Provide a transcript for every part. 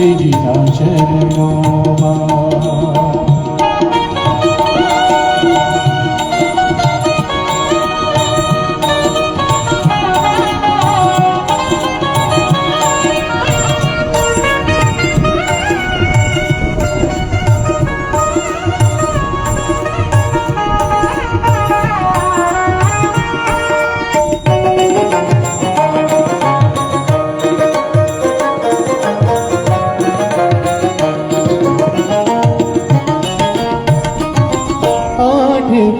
શ્રીજીના ચરણોમાં।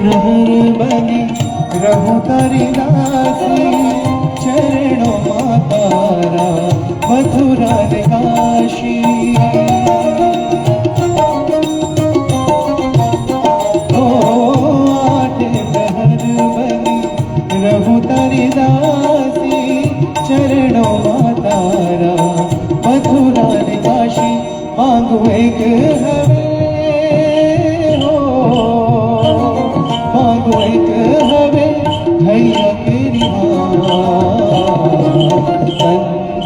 प्रहर बनी रहूं तारी दासी, चरणों में तारा मथुरा ने काशी। ओ आठ प्रहर बनी रहूं तारी दासी, चरणों में तारा मथुरा ने काशी। मांगू एक हवे एक हवे भैया तेरी तन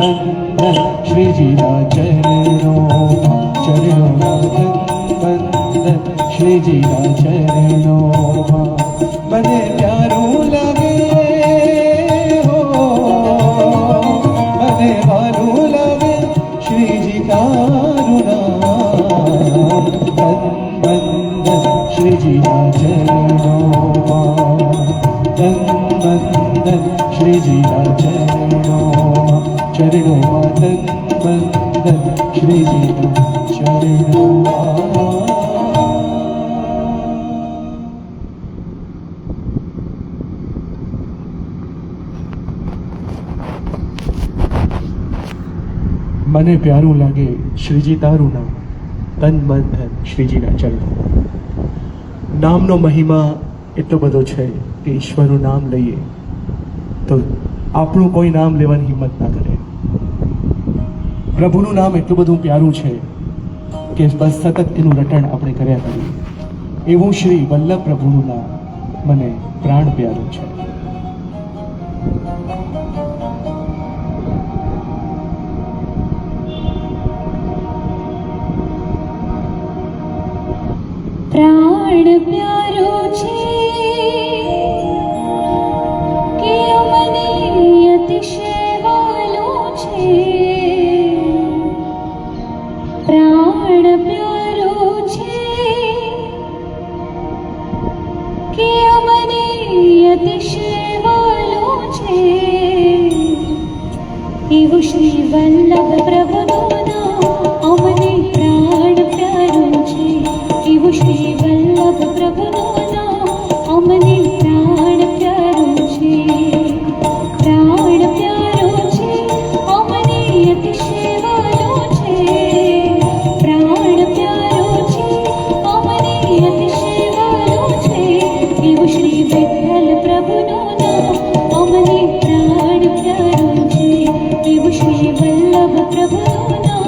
मन धन श्रीजीना चरणों चरणों तन मन धन श्रीजीना चरणों। मने प्यारू लगे हो मने वारू लगे श्रीजी तारू नाम। तन मन धन श्रीजीना चरणों तन मन धन श्रीजीना चरणों चरणों तन मन धन श्रीजीना चरणों। મને પ્યારું લાગે શ્રીજી તારું નામ, તન મન ધન શ્રીજીના ચરણો। નામનો મહિમા એટલો બધો છે કે ઈશ્વરનું નામ લઈએ તો આપણું કોઈ નામ લેવાની હિંમત ના કરે। પ્રભુનું નામ એટલું બધું પ્યારું છે કે બસ સતત એનું રટણ આપણે કર્યા કરીએ। એવું શ્રી વલ્લભ પ્રભુનું નામ મને પ્રાણ પ્યારું છે। प्राण प्यारो छे के अमने अतिशय वालो छे। प्राण प्यारो छे के अमने अतिशय वालो छे। एवं श्री वल्लभ प्रभुનું નામ અમને પ્રાણ પ્યારું છે। એવું શ્રી વલ્લભ પ્રભુનું નામ અમને પ્રાણ પ્યારું છે। પ્રાણ પ્યારો છે અમને અતિશય વાલો છે। પ્રાણ પ્યારો છે અમને અતિશય વાલો છે। એવું શ્રી વિઠ્ઠલ પ્રભુનું નામ અમને પ્રાણ પ્યારું છે। એવું શ્રી વલ્લભ પ્રભુનું નામ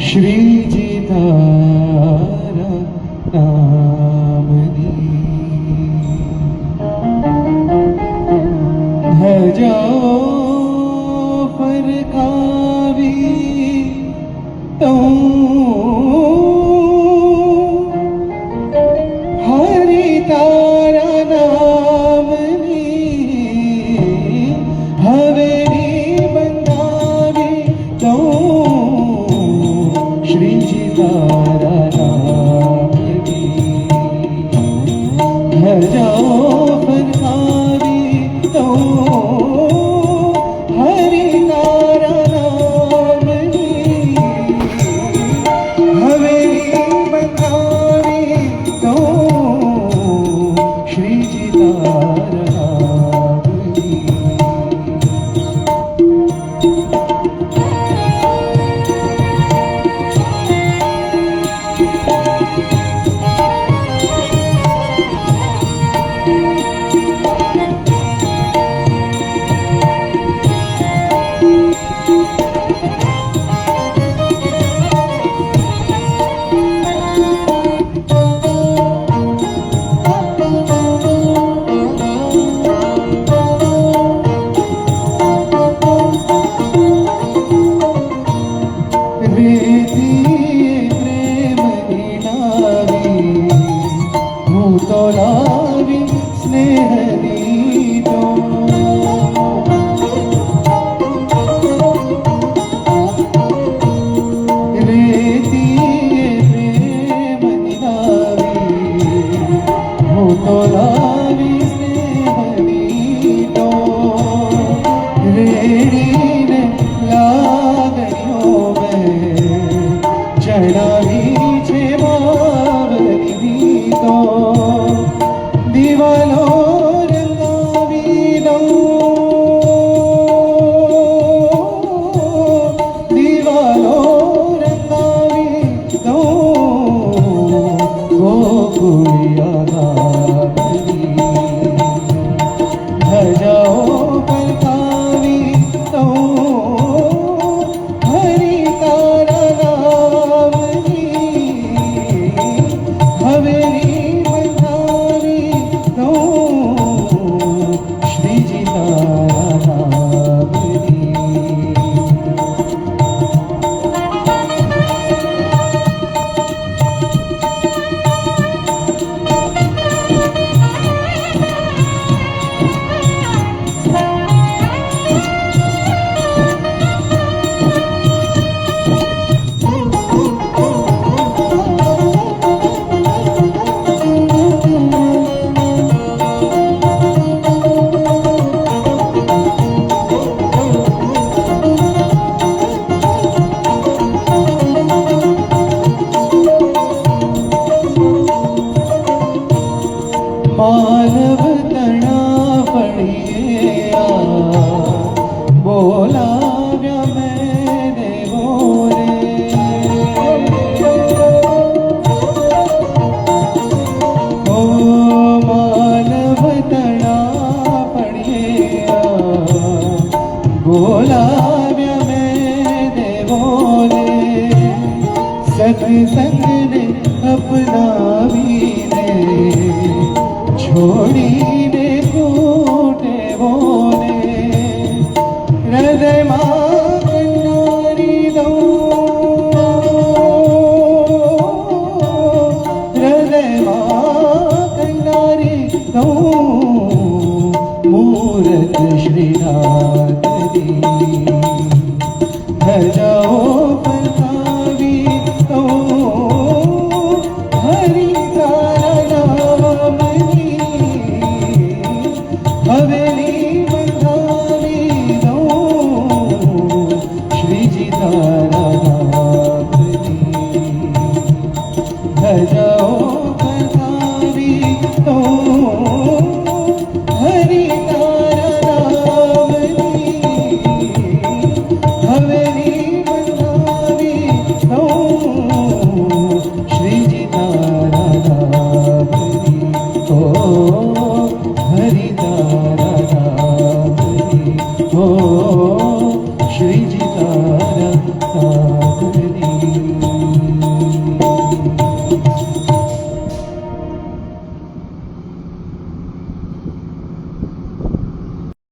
શ્રીજી તારા નામની ધજાઓ ફરકાવી તો હરિ તારા નામની હવેલી બંધાવી તો શ્રીજી તારા નામની ધજાઓ ફરકાવી તો હરિ તારા નામની હવેલી બંધાવી તો શ્રીજી તારા નામની ધજાઓ ફરકાવી તો બોલાવ્યા મેં દેવોને સત્સંગને અપનાવીને છોડીને કુટેવોને હૃદયમાં